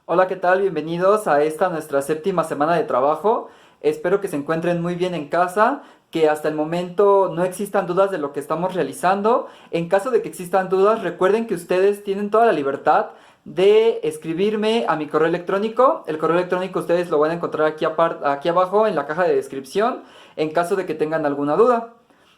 Hola, ¿qué tal? Bienvenidos a esta nuestra séptima semana de trabajo. Espero que se encuentren muy bien en casa, que hasta el momento no existan dudas de lo que estamos realizando. En caso de que existan dudas, recuerden que ustedes tienen toda la libertad de escribirme a mi correo electrónico. El correo electrónico ustedes lo van a encontrar aquí abajo en la caja de descripción en caso de que tengan alguna duda.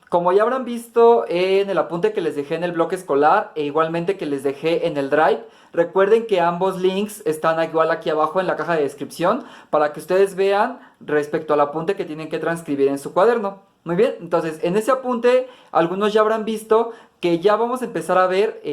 Como ya habrán visto en el apunte que les dejé en el bloque escolar e igualmente que les dejé en el Drive, recuerden que ambos links están igual aquí abajo en la caja de descripción para que ustedes vean respecto al apunte que tienen que transcribir en su cuaderno. Muy bien, entonces en ese apunte algunos ya habrán visto que ya vamos a empezar a ver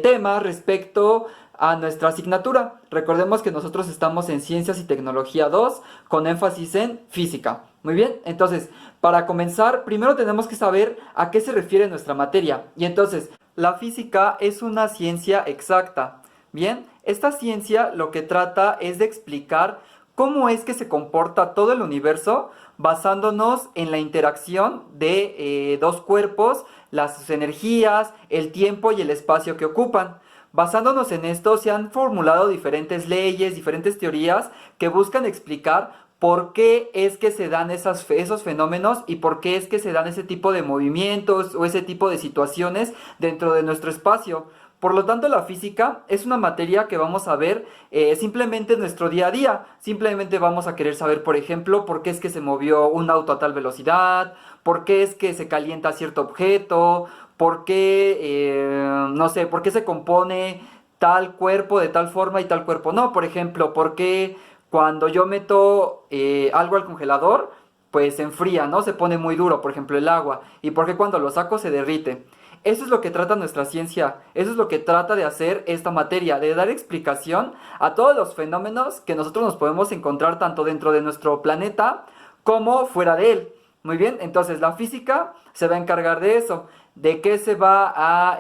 temas respecto a nuestra asignatura. Recordemos que nosotros estamos en Ciencias y Tecnología 2 con énfasis en física. Muy bien, entonces para comenzar primero tenemos que saber a qué se refiere nuestra materia. Y entonces la física es una ciencia exacta. Bien, esta ciencia lo que trata es de explicar cómo es que se comporta todo el universo basándonos en la interacción de dos cuerpos, las energías, el tiempo y el espacio que ocupan. Basándonos en esto se han formulado diferentes leyes, diferentes teorías que buscan explicar por qué es que se dan esos fenómenos y por qué es que se dan ese tipo de movimientos o ese tipo de situaciones dentro de nuestro espacio. Por lo tanto, la física es una materia que vamos a ver simplemente en nuestro día a día. Simplemente vamos a querer saber, por ejemplo, por qué es que se movió un auto a tal velocidad, por qué es que se calienta cierto objeto, por qué, no sé, por qué se compone tal cuerpo de tal forma y tal cuerpo no. Por ejemplo, por qué cuando yo meto algo al congelador, pues se enfría, ¿no? Se pone muy duro, por ejemplo, el agua. Y por qué cuando lo saco se derrite. Eso es lo que trata nuestra ciencia, eso es lo que trata de hacer esta materia, de dar explicación a todos los fenómenos que nosotros nos podemos encontrar tanto dentro de nuestro planeta como fuera de él. Muy bien, entonces la física se va a encargar de eso. ¿De qué se va a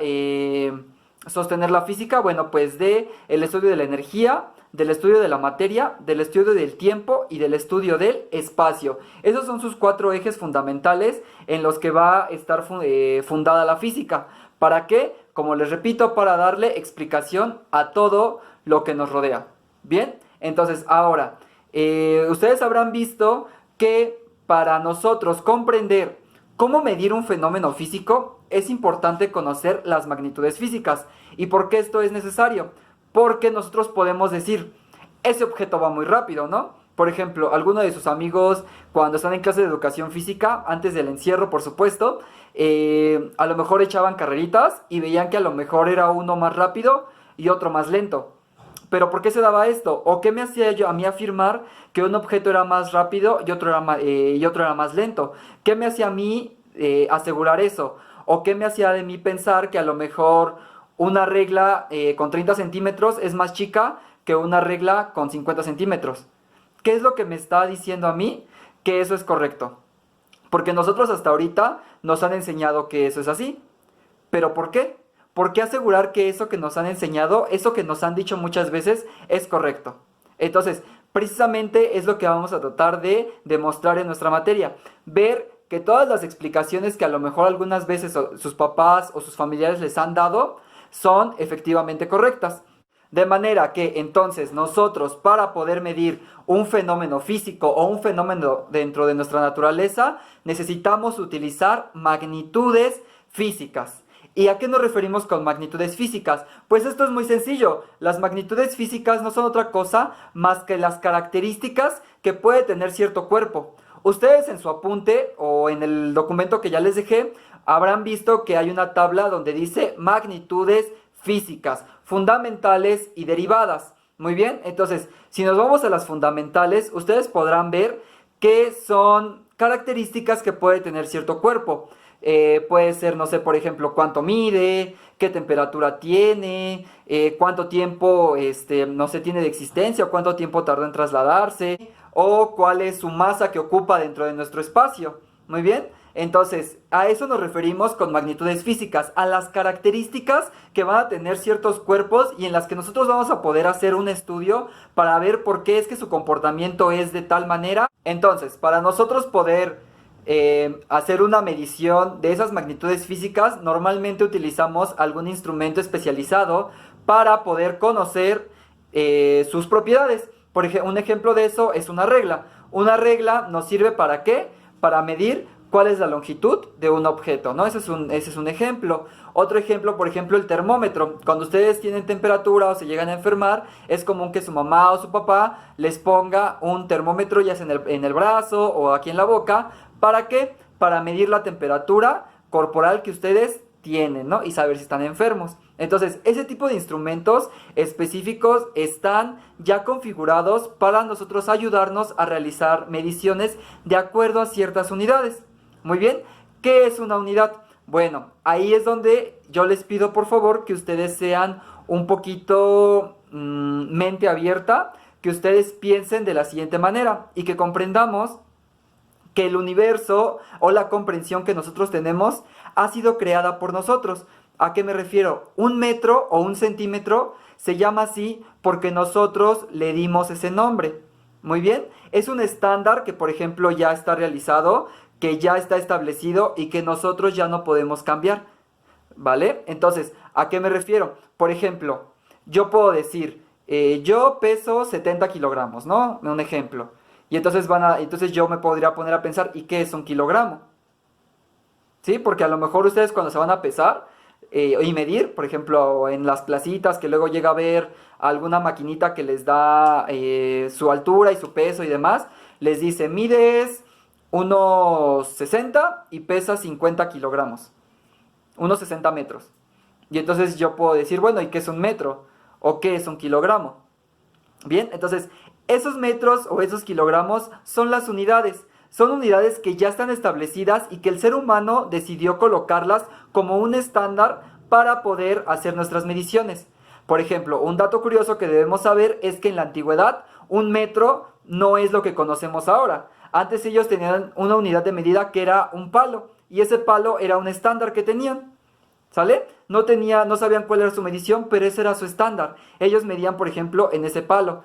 sostener la física? Bueno, pues de el estudio de la energía, del estudio de la materia, del estudio del tiempo y del estudio del espacio. Esos son sus cuatro ejes fundamentales en los que va a estar fundada la física. ¿Para qué? Como les repito, para darle explicación a todo lo que nos rodea. Bien, entonces ahora, ustedes habrán visto que para nosotros comprender cómo medir un fenómeno físico es importante conocer las magnitudes físicas. ¿Y por qué esto es necesario? Porque nosotros podemos decir, ese objeto va muy rápido, ¿no? Por ejemplo, alguno de sus amigos cuando están en clase de educación física, antes del encierro por supuesto, a lo mejor echaban carreritas y veían que a lo mejor era uno más rápido y otro más lento. Pero ¿por qué se daba esto? ¿O qué me hacía yo a mí afirmar que un objeto era más rápido y otro era más lento? ¿Qué me hacía a mí asegurar eso? ¿O qué me hacía de mí pensar que a lo mejor una regla con 30 centímetros es más chica que una regla con 50 centímetros? ¿Qué es lo que me está diciendo a mí que eso es correcto? Porque nosotros hasta ahorita nos han enseñado que eso es así. ¿Pero por qué? ¿Por qué asegurar que eso que nos han enseñado, eso que nos han dicho muchas veces, es correcto? Entonces, precisamente es lo que vamos a tratar de demostrar en nuestra materia. Ver que todas las explicaciones que a lo mejor algunas veces sus papás o sus familiares les han dado son efectivamente correctas. De manera que entonces nosotros para poder medir un fenómeno físico o un fenómeno dentro de nuestra naturaleza necesitamos utilizar magnitudes físicas. ¿Y a qué nos referimos con magnitudes físicas? Pues esto es muy sencillo. Las magnitudes físicas no son otra cosa más que las características que puede tener cierto cuerpo. Ustedes en su apunte o en el documento que ya les dejé habrán visto que hay una tabla donde dice magnitudes físicas, fundamentales y derivadas. Muy bien, entonces si nos vamos a las fundamentales, ustedes podrán ver que son características que puede tener cierto cuerpo. Puede ser, no sé, por ejemplo, cuánto mide, qué temperatura tiene, cuánto tiempo, no sé, tiene de existencia, o cuánto tiempo tardó en trasladarse, o cuál es su masa que ocupa dentro de nuestro espacio. Muy bien, entonces a eso nos referimos con magnitudes físicas, a las características que van a tener ciertos cuerpos y en las que nosotros vamos a poder hacer un estudio para ver por qué es que su comportamiento es de tal manera. Entonces, para nosotros poder hacer una medición de esas magnitudes físicas, normalmente utilizamos algún instrumento especializado para poder conocer sus propiedades. Por ejemplo, un ejemplo de eso es una regla. Una regla nos sirve ¿para qué? Para medir cuál es la longitud de un objeto, ¿no? Ese es un ejemplo. Otro ejemplo, por ejemplo, el termómetro. Cuando ustedes tienen temperatura o se llegan a enfermar, es común que su mamá o su papá les ponga un termómetro ya sea en el brazo o aquí en la boca. ¿Para qué? Para medir la temperatura corporal que ustedes tienen, ¿no? Y saber si están enfermos. Entonces, ese tipo de instrumentos específicos están ya configurados para nosotros ayudarnos a realizar mediciones de acuerdo a ciertas unidades. Muy bien, ¿qué es una unidad? Bueno, ahí es donde yo les pido por favor que ustedes sean un poquito mente abierta, que ustedes piensen de la siguiente manera y que comprendamos que el universo o la comprensión que nosotros tenemos ha sido creada por nosotros. ¿A qué me refiero? Un metro o un centímetro se llama así porque nosotros le dimos ese nombre. Muy bien, es un estándar que por ejemplo ya está realizado, que ya está establecido y que nosotros ya no podemos cambiar. ¿Vale? Entonces, ¿a qué me refiero? Por ejemplo, yo puedo decir, yo peso 70 kilogramos, ¿no? Un ejemplo. Y entonces yo me podría poner a pensar, ¿y qué es un kilogramo? ¿Sí? Porque a lo mejor ustedes cuando se van a pesar y medir, por ejemplo, en las placitas que luego llega a ver alguna maquinita que les da su altura y su peso y demás, les dice, mides unos 60 y pesas 50 kilogramos, unos 60 metros. Y entonces yo puedo decir, bueno, ¿y qué es un metro? ¿O qué es un kilogramo? Bien, entonces esos metros o esos kilogramos son las unidades. Son unidades que ya están establecidas y que el ser humano decidió colocarlas como un estándar para poder hacer nuestras mediciones. Por ejemplo, un dato curioso que debemos saber es que en la antigüedad un metro no es lo que conocemos ahora. Antes ellos tenían una unidad de medida que era un palo y ese palo era un estándar que tenían. ¿Sale? No sabían cuál era su medición, pero ese era su estándar. Ellos medían, por ejemplo, en ese palo.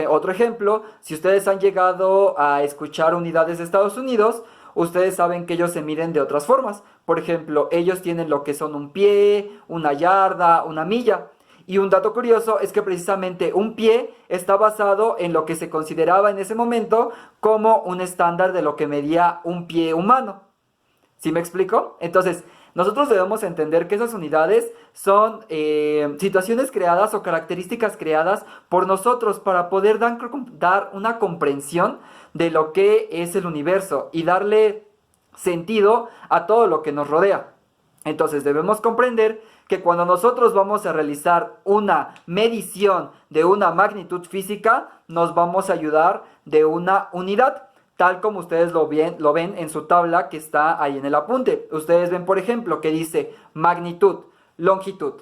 Otro ejemplo, si ustedes han llegado a escuchar unidades de Estados Unidos, ustedes saben que ellos se miden de otras formas. Por ejemplo, ellos tienen lo que son un pie, una yarda, una milla. Y un dato curioso es que precisamente un pie está basado en lo que se consideraba en ese momento como un estándar de lo que medía un pie humano. ¿Sí me explico? Entonces, nosotros debemos entender que esas unidades son situaciones creadas o características creadas por nosotros para poder dar una comprensión de lo que es el universo y darle sentido a todo lo que nos rodea. Entonces debemos comprender que cuando nosotros vamos a realizar una medición de una magnitud física, nos vamos a ayudar de una unidad, tal como ustedes lo ven en su tabla que está ahí en el apunte. Ustedes ven, por ejemplo, que dice magnitud, longitud.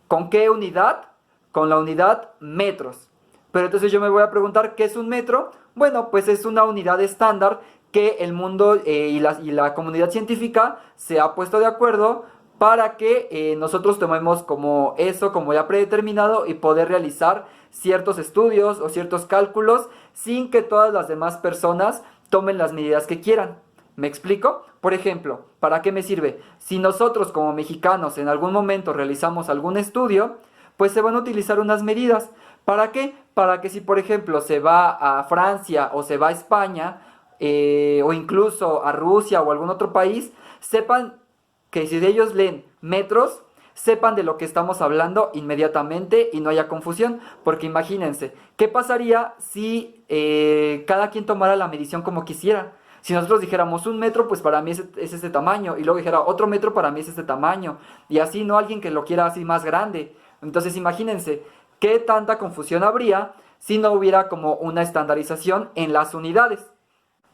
¿Con qué unidad? Con la unidad metros. Pero entonces yo me voy a preguntar, ¿qué es un metro? Bueno, pues es una unidad estándar que el mundo y la comunidad científica se ha puesto de acuerdo para que nosotros tomemos como eso, como ya predeterminado y poder realizar ciertos estudios o ciertos cálculos sin que todas las demás personas tomen las medidas que quieran. ¿Me explico? Por ejemplo, ¿para qué me sirve? Si nosotros como mexicanos en algún momento realizamos algún estudio, pues se van a utilizar unas medidas. ¿Para qué? Para que si por ejemplo se va a Francia o se va a España o incluso a Rusia o algún otro país, sepan que si ellos leen metros, sepan de lo que estamos hablando inmediatamente y no haya confusión, porque imagínense, ¿qué pasaría si cada quien tomara la medición como quisiera? Si nosotros dijéramos un metro, pues para mí es este tamaño, y luego dijera otro metro para mí es este tamaño, y así no alguien que lo quiera así más grande. Entonces imagínense, ¿qué tanta confusión habría si no hubiera como una estandarización en las unidades?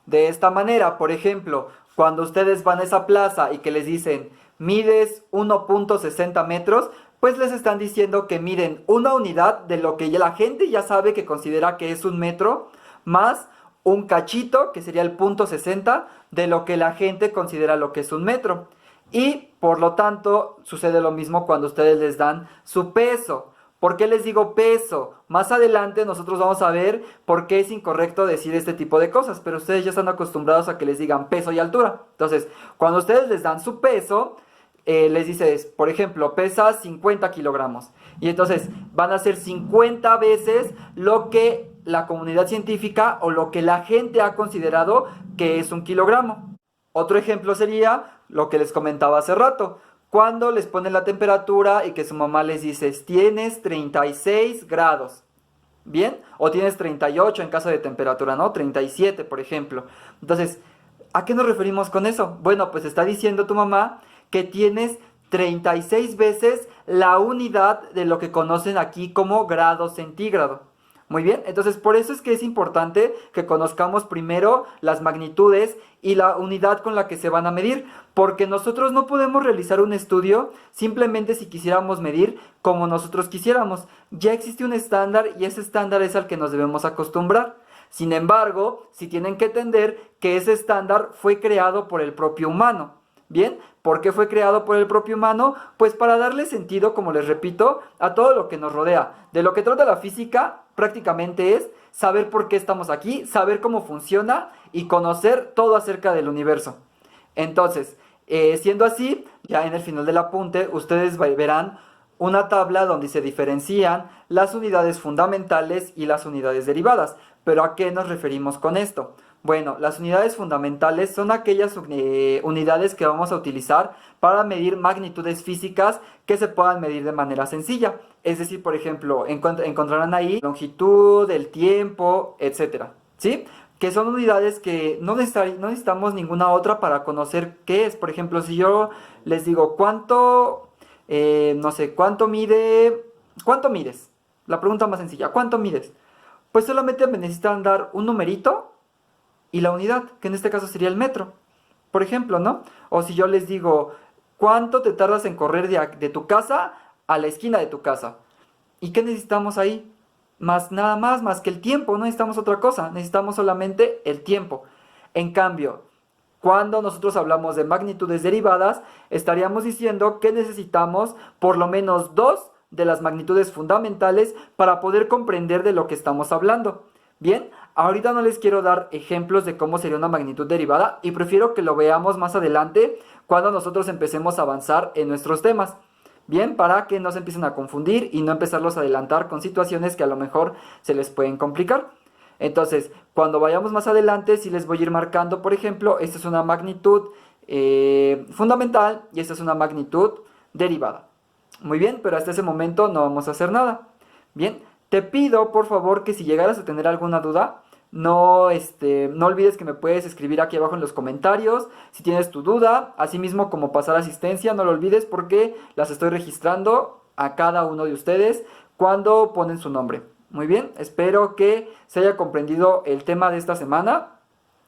De esta manera, por ejemplo, cuando ustedes van a esa plaza y que les dicen, mides 1.60 metros, pues les están diciendo que miden una unidad de lo que ya la gente ya sabe que considera que es un metro, más un cachito, que sería el punto 60, de lo que la gente considera lo que es un metro. Y por lo tanto, sucede lo mismo cuando ustedes les dan su peso. ¿Por qué les digo peso? Más adelante nosotros vamos a ver por qué es incorrecto decir este tipo de cosas, pero ustedes ya están acostumbrados a que les digan peso y altura. Entonces, cuando ustedes les dan su peso, les dices, por ejemplo, pesa 50 kilogramos. Y entonces van a ser 50 veces lo que la comunidad científica o lo que la gente ha considerado que es un kilogramo. Otro ejemplo sería lo que les comentaba hace rato. Cuando les ponen la temperatura y que su mamá les dice, tienes 36 grados. ¿Bien? O tienes 38 en caso de temperatura, ¿no? 37, por ejemplo. Entonces, ¿a qué nos referimos con eso? Bueno, pues está diciendo tu mamá que tienes 36 veces la unidad de lo que conocen aquí como grado centígrado. Muy bien, entonces por eso es que es importante que conozcamos primero las magnitudes y la unidad con la que se van a medir, porque nosotros no podemos realizar un estudio simplemente si quisiéramos medir como nosotros quisiéramos. Ya existe un estándar y ese estándar es al que nos debemos acostumbrar. Sin embargo, si tienen que entender que ese estándar fue creado por el propio humano. Bien, ¿por qué fue creado por el propio humano? Pues para darle sentido, como les repito, a todo lo que nos rodea. De lo que trata la física prácticamente es saber por qué estamos aquí, saber cómo funciona y conocer todo acerca del universo. Entonces, siendo así, ya en el final del apunte, ustedes verán una tabla donde se diferencian las unidades fundamentales y las unidades derivadas. ¿Pero a qué nos referimos con esto? Bueno, las unidades fundamentales son aquellas unidades que vamos a utilizar para medir magnitudes físicas que se puedan medir de manera sencilla. Es decir, por ejemplo, encontrarán ahí longitud, el tiempo, etcétera, ¿sí? Que son unidades que no necesitamos ninguna otra para conocer qué es. Por ejemplo, si yo les digo, no sé, ¿cuánto mides? La pregunta más sencilla, ¿cuánto mides? Pues solamente me necesitan dar un numerito y la unidad, que en este caso sería el metro, por ejemplo, ¿no? O si yo les digo, ¿cuánto te tardas en correr de tu casa a la esquina de tu casa? ¿Y qué necesitamos ahí? Nada más que el tiempo, no necesitamos otra cosa, necesitamos solamente el tiempo. En cambio, cuando nosotros hablamos de magnitudes derivadas, estaríamos diciendo que necesitamos por lo menos dos de las magnitudes fundamentales para poder comprender de lo que estamos hablando. Bien, ahorita no les quiero dar ejemplos de cómo sería una magnitud derivada y prefiero que lo veamos más adelante cuando nosotros empecemos a avanzar en nuestros temas. Bien, para que no se empiecen a confundir y no empezarlos a adelantar con situaciones que a lo mejor se les pueden complicar. Entonces, cuando vayamos más adelante, sí les voy a ir marcando, por ejemplo, esta es una magnitud fundamental y esta es una magnitud derivada. Muy bien, pero hasta ese momento no vamos a hacer nada. Bien, te pido por favor que si llegaras a tener alguna duda, no olvides que me puedes escribir aquí abajo en los comentarios si tienes tu duda, así mismo como pasar asistencia, no lo olvides porque las estoy registrando a cada uno de ustedes cuando ponen su nombre. Muy bien, espero que se haya comprendido el tema de esta semana.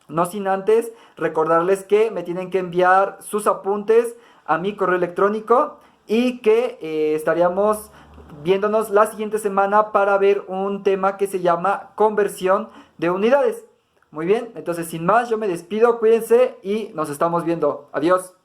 No sin antes recordarles que me tienen que enviar sus apuntes a mi correo electrónico y que estaríamos viéndonos la siguiente semana para ver un tema que se llama conversión de unidades. Muy bien, entonces sin más yo me despido, cuídense y nos estamos viendo. Adiós.